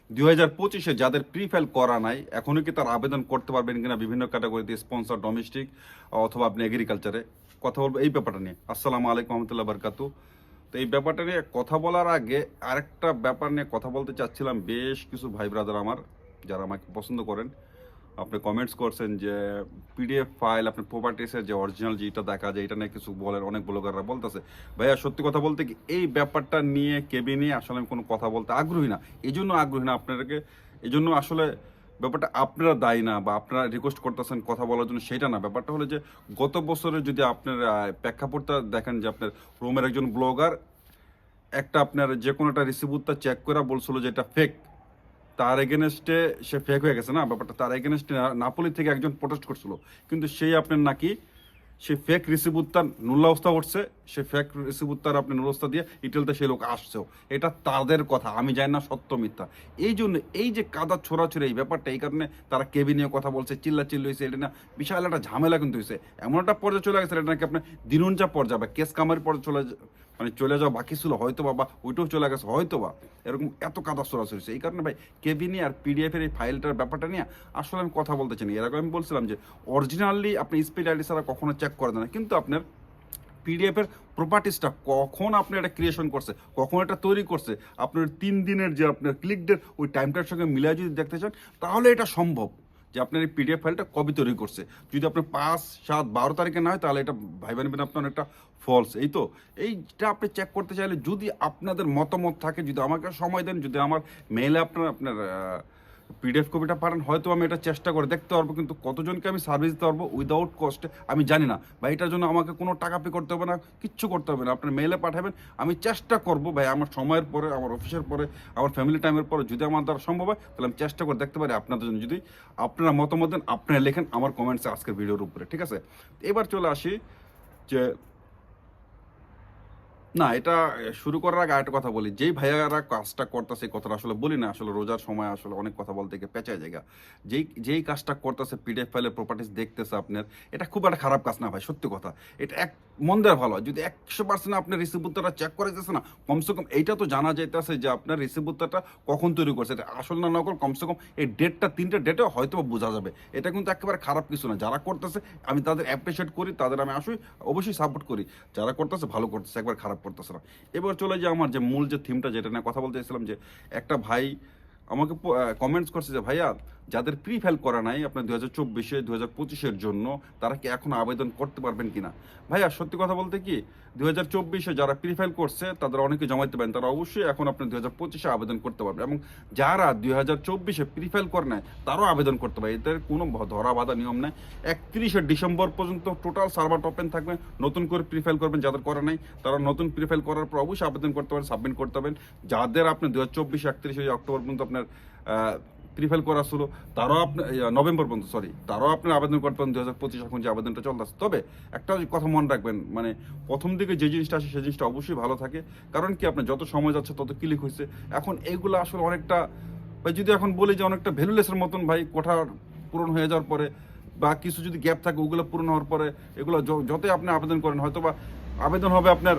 2025-এ যাদের pre file করা নাই এখনো কি তার আবেদন করতে পারবেন কিনা বিভিন্ন ক্যাটাগরিতে, স্পন্সর, ডোমেস্টিক অথবা আপনি এগ্রিকালচারে, কথা বলবো এই ব্যাপারটা নিয়ে। আসসালামু আলাইকুম রহমতুল্লাহ বারকাতু। তো এই ব্যাপারটা নিয়ে কথা বলার আগে আরেকটা ব্যাপার নিয়ে কথা বলতে চাচ্ছিলাম। বেশ কিছু ভাই ব্রাদার আমার যারা আমাকে পছন্দ করেন, আপনি কমেন্টস করছেন যে পিডিএফ ফাইল আপনার প্রপার্টিসের যে অরিজিনাল যেটা দেখা যায় এটা নিয়ে কিছু বলেন। অনেক ব্লগাররা বলতেছে ভাইয়া সত্যি কথা বলতে কি এই ব্যাপারটা নিয়ে কেবি নিয়ে আসলে আমি কোনো কথা বলতে আগ্রহী না। এই জন্য আগ্রহী না আপনাদেরকে, এই জন্য আসলে ব্যাপারটা আপনারা দায়ী না বা আপনারা রিকোয়েস্ট করতেছেন কথা বলার জন্য, সেটা না। ব্যাপারটা হলো যে গত বছরে যদি আপনার প্রেক্ষাপটটা দেখেন যে আপনার রোমের একজন ব্লগার একটা আপনার যে কোনো একটা রিসিভুরটা চেক করে বলছিল যে এটা ফেক, তার এগেনস্টে সে ফেক হয়ে গেছে না ব্যাপারটা। তার এগেনস্টে নাপোলি থেকে একজন প্রোটেস্ট করছিল, কিন্তু সেই আপনার নাকি সে ফেক রিসিভুরটা নুল্লাবস্থা উঠছে, সে ফেক রিসিভুরটার আপনি নুল্লাবস্থা দিয়ে ইটেলতে সেই লোক আসছেও। এটা তাদের কথা, আমি জানি না সত্য মিথ্যা। এই জন্য এই যে কাদা ছোড়াছুড়ি এই ব্যাপারটা, এই কারণে তারা কেবি নিয়ে কথা বলছে, চিল্লি হয়েছে। এটা না বিশাল একটা ঝামেলা কিন্তু হয়েছে, এমন একটা পর্যায়ে চলে গেছে এটা নাকি আপনার দিনুঞ্জা পর্যায়ে বা কেস কামারি পর্যায়ে চলে যাওয়া বাকি ছিল হয়তো বা ওইটাও চলে গেছে হয়তো বা, এরকম এত কাদা সরাসরি হয়েছে। এই কারণে ভাই কেবি নিয়ে আর পিডিএফের এই ফাইলটার ব্যাপারটা নিয়ে আসলে আমি কথা বলতে চাই না। এরকম আমি বলছিলাম যে অরিজিনালি আপনি স্পিড আইডি ছাড়া কখনো চেক করে দেন না, কিন্তু আপনার পিডিএফের প্রপার্টিসটা কখন আপনি এটা ক্রিয়েশন করছে, কখন এটা তৈরি করছে, আপনার 3 দিনের যে আপনার ক্লিক ডেট ওই টাইমটার সঙ্গে মিলিয়ে যদি দেখতে চান তাহলে এটা সম্ভব যে আপনার এই পিডিএফ ফাইলটা কবে তৈরি করছে। যদি আপনার 5, 7, 12 তারিখে না হয় তাহলে এটা ভাইবেন আপনার একটা ফলস। এই তো এইটা আপনি চেক করতে চাইলে যদি আপনাদের মতামত থাকে, যদি আমাকে সময় দেন, যদি আমার মেইলে আপনার পিডিএফ কপিটা পারেন, হয়তো আমি এটা চেষ্টা করে দেখতে পারবো। কিন্তু কতজনকে আমি সার্ভিস দিতে পারবো উইদাউট কস্টে আমি জানি না ভাই। এটার জন্য আমাকে কোনো টাকা পে করতে হবে না, কিচ্ছু করতে হবে না। আপনার মেইলে পাঠাবেন, আমি চেষ্টা করবো ভাই আমার সময়ের পরে, আমার অফিসের পরে, আমার ফ্যামিলি টাইমের পরে যদি আমার দ্বারা সম্ভব হয় তাহলে আমি চেষ্টা করে দেখতে পারি আপনাদের জন্য। যদি আপনারা মতামত দেন, আপনারা লেখেন আমার কমেন্টসে আজকের ভিডিওর উপরে, ঠিক আছে? এবার চলে আসি যে না, এটা শুরু করার আগে একটা কথা বলি। যেই ভাইয়ারা কাজটা করতেছে, কথাটা আসলে বলি না, আসলে রোজার সময় আসলে অনেক কথা বলতে গিয়ে পেঁচায় জায়গা। যেই কাজটা করতেছে পিডিএফ ফাইলের প্রপার্টিস দেখতেছে আপনার, এটা খুব একটা খারাপ কাজ না ভাই, সত্যি কথা। এটা এক মন দেওয়ার ভালো। যদি 100% আপনার রিসিভুরটা চেক করা যাচ্ছে না, কমসে কম এইটা তো জানা যাইতেছে যে আপনার রিসিভুরটা কখন তৈরি করছে, এটা আসল না নকল, কমসে কম এই ডেটটা 3টা ডেটে হয়তো বোঝা যাবে। এটা কিন্তু একেবারে খারাপ কিছু না। যারা করতেছে আমি তাদের অ্যাপ্রিসিয়েট করি, তাদের আমি অবশ্যই সাপোর্ট করি। যারা করতেছে ভালো করতেছে, একবার খারাপ করতেছে না। এবার চলে যে আমার যে মূল যে থিমটা যেটা নিয়ে কথা বলতে চাইছিলাম, যে একটা ভাই আমাকে কমেন্টস করছে যে ভাইয়া যাদের প্রি ফাইল করা নাই আপনার 2024-এ 2025-এর জন্য, তারা কি এখন আবেদন করতে পারবেন কিনা। ভাইয়া সত্যি কথা বলতে কি 2024-এ যারা প্রি ফাইল করছে তাদের অনেকে জমাইতে পারেন, তারা অবশ্যই এখন আপনার 2025-এ আবেদন করতে পারবে। এবং যারা 2024-এ প্রি ফাইল করে নেয় তারাও আবেদন করতে পারে, এদের কোনো ধরা বাঁধা নিয়ম নেই। 31শে ডিসেম্বর পর্যন্ত টোটাল সার্ভার ওপেন থাকবে। নতুন করে প্রি ফাইল করবেন যাদের করা নাই, তারা নতুন প্রি ফাইল করার পর অবশ্যই আবেদন করতে পারেন, সাবমিট করতে পারবেন। যাদের আপনি 2024 31শে অক্টোবর পর্যন্ত আপনার প্রি ফাইল করা ছিল, তারাও আপনি নভেম্বর পর্যন্ত তারাও আপনি আবেদন করতে পারেন 2025 এখন যে আবেদনটা চলতেছে। তবে একটা কথা মনে রাখবেন, মানে প্রথম দিকে যে জিনিসটা আসে সেই জিনিসটা অবশ্যই ভালো থাকে। কারণ কি আপনার যত সময় যাচ্ছে তত ক্লিক হয়েছে। এখন এইগুলো আসলে অনেকটা ভাই, যদি এখন বলি যে অনেকটা ভ্যালুলেসের মতন ভাই, কোঠার পূরণ হয়ে যাওয়ার পরে বা কিছু যদি গ্যাপ থাকে ওগুলো পূরণ হওয়ার পরে এগুলো যতই আপনি আবেদন করেন, হয়তো বা আবেদন হবে আপনার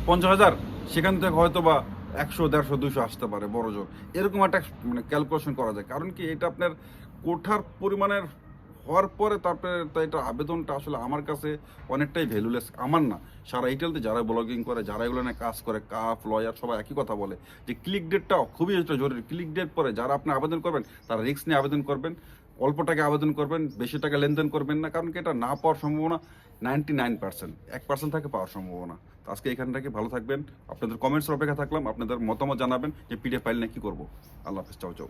50,000, সেখান থেকে হয়তো বা 100, 150, 200 আসতে পারে বড় জোর। এরকম একটা মানে ক্যালকুলেশন করা যায়। কারণ কি এটা আপনার কোঠার পরিমাণের হওয়ার পরে তারপরে এটা আবেদনটা আসলে আমার কাছে অনেকটাই ভ্যালুলেস। আমার না, সারা ইটেলতে যারা ব্লগিং করে, যারা এগুলো নিয়ে কাজ করে, কাফ লয়ার সবাই একই কথা বলে যে ক্লিক ডেটটা খুবই একটা জরুরি। ক্লিক ডেট পরে যারা আপনি আবেদন করবেন তারা রিস্ক নিয়ে আবেদন করবেন, অল্প টাকা আবেদন করবেন, বেশি টাকা লেনদেন করবেন না। কারণ কি এটা না পাওয়ার সম্ভাবনা 99%, 1% থাকে পাওয়ার সম্ভাবনা। তো আজকে এখান থেকে ভালো থাকবেন। আপনাদের কমেন্টসের অপেক্ষা থাকলাম, আপনাদের মতামত জানাবেন যে পিডিএফ ফাইল নিয়ে কী করবো। আল্লাহ হাফেজ, চাও চাও।